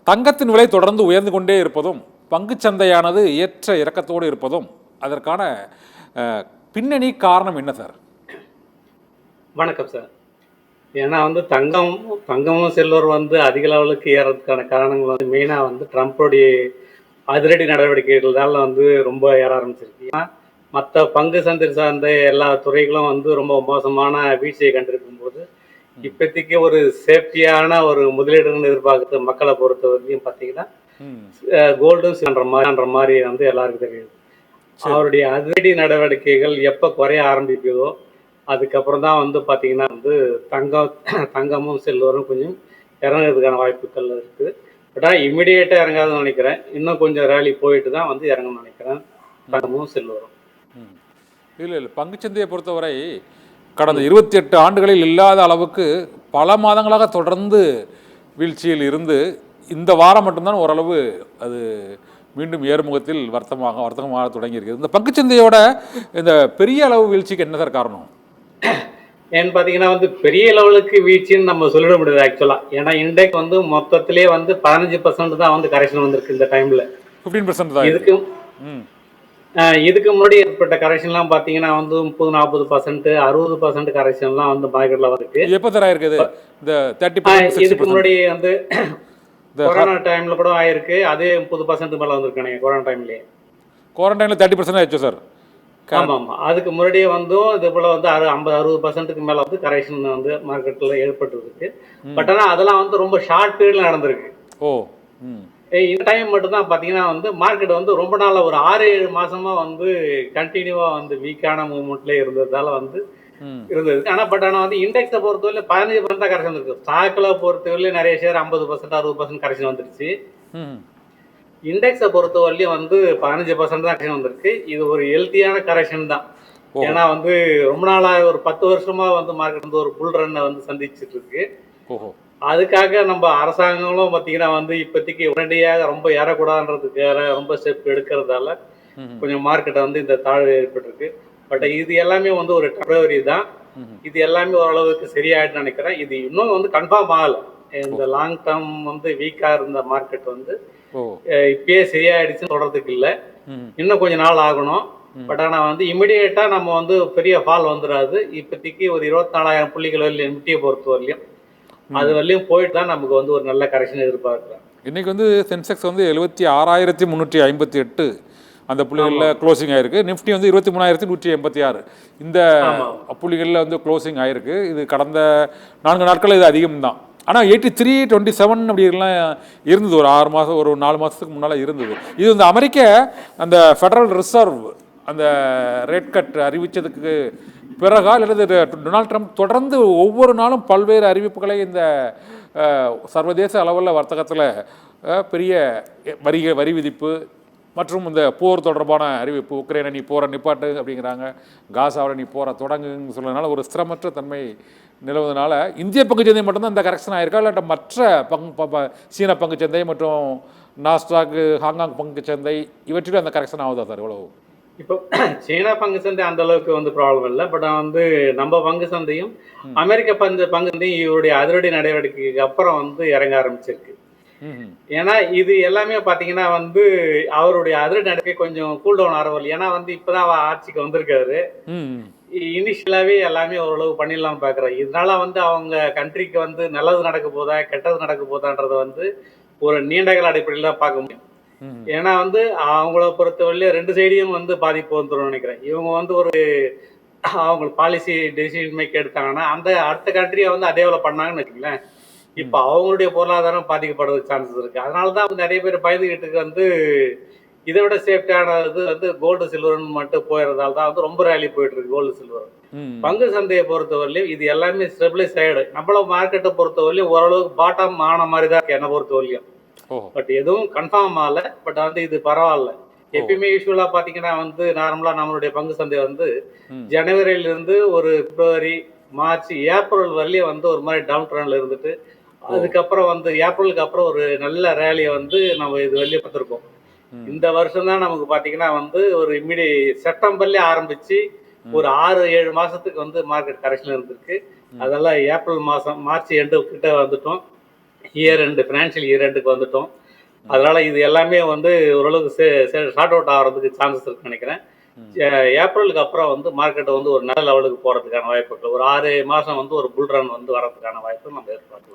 தங்கத்தின் விலை தொடர்ந்து உயர்ந்து கொண்டே இருப்பதும் பங்குச்சந்தையானது ஏற்ற இறக்கத்தோடு இருப்பதும் அதற்கான பின்னணி காரணம் என்ன சார்? வணக்கம் சார். ஏன்னா தங்கமும் சில்வர் அதிக லெவலுக்கு ஏறதுக்கான காரணங்கள் மெயினாக ட்ரம்ப்போடைய அதிரடி நடவடிக்கைகளால் ரொம்ப ஏற ஆரம்பிச்சிருக்கு. ஏன்னா மற்ற பங்கு சந்தை சார்ந்த எல்லா துறைகளும் ரொம்ப மோசமான வீழ்ச்சியை கண்டிருக்கும் போது இப்போதைக்கு ஒரு சேஃப்டியான ஒரு முதலீடுன்னு எதிர்பார்க்குறது மக்களை பொறுத்த வரைக்கும் பார்த்தீங்கன்னா கோல்டும் மாதிரி எல்லாருக்கும் தெரியுது. அவருடைய அதிரடி நடவடிக்கைகள் எப்போ குறைய ஆரம்பிக்குதோ அதுக்கப்புறம் தான் பார்த்தீங்கன்னா தங்கமும் சில்வரும் கொஞ்சம் இறங்குறதுக்கான வாய்ப்புகள் இருக்குது. பட் இம்மிடியேட்டாக இறங்காதுன்னு நினைக்கிறேன். இன்னும் கொஞ்சம் ரேலி போயிட்டு தான் இறங்கணும்னு நினைக்கிறேன் தங்கமும் சில்வரும். இல்லை பங்குச்சந்தையை பொறுத்தவரை கடந்த 28 ஆண்டுகளில் இல்லாத அளவுக்கு பல மாதங்களாக தொடர்ந்து வீழ்ச்சியில் இருந்து இந்த வாரம் மட்டும்தான் ஓரளவு அது மீண்டும் ஏறுமுகத்தில் வர்த்தகமாக தொடங்கியிருக்கிறது. இந்த பங்குச்சந்தையோட இந்த பெரிய அளவு வீழ்ச்சிக்கு என்ன சார் காரணம்? ஏன்னு பார்த்தீங்கன்னா பெரிய லெவலுக்கு வீழ்ச்சின்னு நம்ம சொல்லிட முடியாது ஆக்சுவலாக. ஏன்னா இண்டெக்ஸ் மொத்தத்திலே 15% தான் கரெக்ஷன் வந்திருக்கு இந்த டைமில். 15% தான். இதுக்கு முன்னாடி ஏற்பட்ட கரெக்ஷன்லாம் பார்த்தீங்கன்னா 30-40%, 60% கரெக்ஷன்லாம் மார்க்கெட்டில் இருக்கு. எப்போ சார் ஆயிருக்குது? இந்த 30% இதுக்கு முன்னாடி கொரோனா டைம்ல கூட ஆயிருக்கு. அதே 30% மேலே வந்திருக்கானுங்க கொரோனா டைம்லேயே. குவாரண்டைனில் 30% ஆயிடுச்சு சார். ஆமாம். அதுக்கு முன்னாடியே இது போல் 50-60%க்கு மேலே கரெக்ஷன் மார்க்கெட்டில் ஏற்பட்டுருக்கு. பட் ஆனால் அதெல்லாம் ரொம்ப ஷார்ட் பீரியடில் நடந்திருக்கு. இந்த டைம் மட்டும்தான் பார்த்தீங்கன்னா மார்க்கெட் ரொம்ப நாளாக ஒரு 6-7 மாசமா கண்டினியூவாக வீக்கான மூவ்மெண்ட்லேயே இருந்ததால இருந்தது. ஆனால் இண்டெக்ஸை பொறுத்தவரை 15% தான் கரெக்ஷன் இருக்கு. ஸ்டாக்கில் பொறுத்தவரையிலே நிறைய ஷேர் 50%, 60% கரெக்ஷன் வந்துருச்சு. இண்டெக்ஸை பொறுத்தவரையிலையும் 15% தான் கரெக்ஷன் வந்திருக்கு. இது ஒரு ஹெல்த்தியான கரெக்ஷன் தான். ஏன்னா ரொம்ப நாளாக ஒரு 10 வருஷமா மார்க்கெட் ஒரு புல் ரன்னை சந்திச்சுட்டு இருக்கு. அதுக்காக நம்ம அரசாங்கங்களும் பார்த்தீங்கன்னா இப்போதைக்கு உடனடியாக ரொம்ப ஏறக்கூடாதுன்றதுக்காக ரொம்ப ஸ்டெப் எடுக்கிறதால கொஞ்சம் மார்க்கெட்டை இந்த தாழ்வு ஏற்பட்டிருக்கு. பட் இது எல்லாமே ஒரு டெம்பரவரி தான். இது எல்லாமே ஓரளவுக்கு சரியாயிடுன்னு நினைக்கிறேன். இது இன்னும் கன்ஃபார்ம் ஆகலை. இந்த லாங் டேர்ம் வீக்கா இருந்த மார்க்கெட் இப்பயே சரியாயிடுச்சுன்னு சொல்றதுக்கு இல்லை. இன்னும் கொஞ்ச நாள் ஆகணும். பட் ஆனால் இமிடியேட்டா நம்ம பெரிய ஃபால் வந்துடாது. இப்போதைக்கு ஒரு 24,000 புள்ளிகள் வரலையும் நிஃப்டியை பொறுத்த வரலையும் அது வரலையும் போயிட்டு தான் நமக்கு ஒரு நல்ல கரெக்ஷன் எதிர்பார்க்கலாம். இன்னைக்கு சென்செக்ஸ் 76,358 அந்த புள்ளிகளில் க்ளோசிங் ஆயிருக்கு. நிஃப்டி 23,186 இந்த புள்ளிகளில் க்ளோசிங் ஆயிருக்கு. இது கடந்த 4 நாட்கள் இது அதிகம் தான். ஆனால் 83.27 அப்படிலாம் இருந்தது. ஒரு 6 மாதம் ஒரு 4 மாதத்துக்கு முன்னால் இருந்தது. இது அமெரிக்க அந்த ஃபெடரல் ரிசர்வ் அந்த ரேட் கட் அறிவித்ததுக்கு பிறகா அல்லது டொனால்ட் ட்ரம்ப் தொடர்ந்து ஒவ்வொரு நாளும் பல்வேறு அறிவிப்புகளை இந்த சர்வதேச அளவில் வர்த்தகத்தில் பெரிய வரி விதிப்பு மற்றும் இந்த போர் தொடர்பான அறிவிப்பு, உக்ரைனை நீ போரை நிப்பாட்டு அப்படிங்கிறாங்க, காசாவில் நீ போரை தொடங்குன்னு சொல்றதுனால ஒரு ஸ்திரமற்ற தன்மை நிலவுவதனால இந்திய பங்குச்சந்தை மட்டும்தான் இந்த கரெக்ஷன் ஆயிருக்கா, இல்லாட்ட மற்ற சீன பங்குச்சந்தை மற்றும் நாஸ்டாக், ஹாங்காங் பங்குச்சந்தை இவற்றிலும் அந்த கரெக்ஷன் ஆகுதா சார்? எவ்வளவு? இப்போ சீனா பங்கு சந்தை அந்த அளவுக்கு ப்ராப்ளம் இல்லை. பட் நம்ம பங்கு சந்தையும் அமெரிக்க பங்கு சந்தையும் இவருடைய அதிரடி நடவடிக்கைக்கு அப்புறம் இறங்க ஆரம்பிச்சிருக்கு. ஏன்னா இது எல்லாமே பாத்தீங்கன்னா அவருடைய அதிரடி நடவடிக்கை கொஞ்சம் கூல் டவுன் ஆரம்பில். ஏன்னா இப்பதான் ஆட்சிக்கு வந்திருக்காரு. இனிஷியலாவே எல்லாமே ஓரளவு பண்ணிடலாம்னு பாக்குறாரு. இதனால அவங்க கண்ட்ரிக்கு நல்லது நடக்க போதா கெட்டது நடக்க போதான்றத ஒரு நீண்ட கால அடிப்படையில் தான் பார்க்க முடியும். ஏன்னா அவங்கள பொறுத்தவரையில 2 சைடையும் பாதிப்பு வந்துடும் நினைக்கிறேன். இவங்க ஒரு அவங்க பாலிசி டெசிஷன் மேக் எடுத்தாங்கன்னா அந்த அடுத்த கண்ட்ரியை டெவலப் பண்ணாங்கன்னு வச்சுங்களேன், இப்ப அவங்களுடைய பொருளாதாரம் பாதிக்கப்படுறதுக்கு சான்சஸ் இருக்கு. அதனாலதான் நிறைய பேர் பயந்துகிட்டு இதை விட சேஃப்டியானது கோல்டு சில்வர்னு மட்டும் போயிடுறதால தான் ரொம்ப ரேலி போயிட்டு இருக்கு கோல்டு சில்வர். பங்கு சந்தையை பொறுத்தவரையிலும் இது எல்லாமே ஸ்டெபிளைஸ் ஆயிடு. நம்மள மார்க்கெட்டை பொறுத்தவரையிலும் ஓரளவுக்கு பாட்டம் ஆன மாதிரி தான் இருக்கு என்னை பொறுத்தவரையிலும். பட் எதுவும் கன்ஃபார்ம் ஆகல. பட் இது பரவாயில்ல. எப்பயுமே யூஸ்வலா பாத்தீங்கன்னா நார்மலா நம்மளுடைய பங்கு சந்தை ஜனவரியில இருந்து ஒரு பிப்ரவரி, மார்ச், ஏப்ரல் வரலையும் ஒரு மாதிரி டவுன் ட்ரெண்ட்ல இருந்துட்டு அதுக்கப்புறம் ஏப்ரலுக்கு அப்புறம் ஒரு நல்ல ரேலியை நம்ம இது வரலையும் பார்த்துருக்கோம். இந்த வருஷம் தான் நமக்கு பாத்தீங்கன்னா ஒரு செப்டம்பர்லயே ஆரம்பிச்சு ஒரு 6-7 மாசத்துக்கு மார்க்கெட் கரெக்ஷன் இருந்திருக்கு. அதெல்லாம் ஏப்ரல் மாசம், மார்ச் எண்டு கிட்ட வந்துட்டோம். இயர் ரெண்டு ஃபினான்ஷியல் இயர் ரெண்டுக்கு வந்துட்டோம். அதனால இது எல்லாமே வந்து ஓரளவுக்கு ஷார்ட் அவுட் ஆகிறதுக்கு சான்சஸ் இருக்குன்னு நினைக்கிறேன். ஏப்ரலுக்கு அப்புறம் வந்து மார்க்கெட் வந்து ஒரு நல்ல லெவலுக்கு போகிறதுக்கான வாய்ப்பு இருக்குது. ஒரு 6 மாதம் வந்து ஒரு புல் ரன் வந்து வரதுக்கான வாய்ப்பு நம்ம எதிர்பார்க்கலாம்.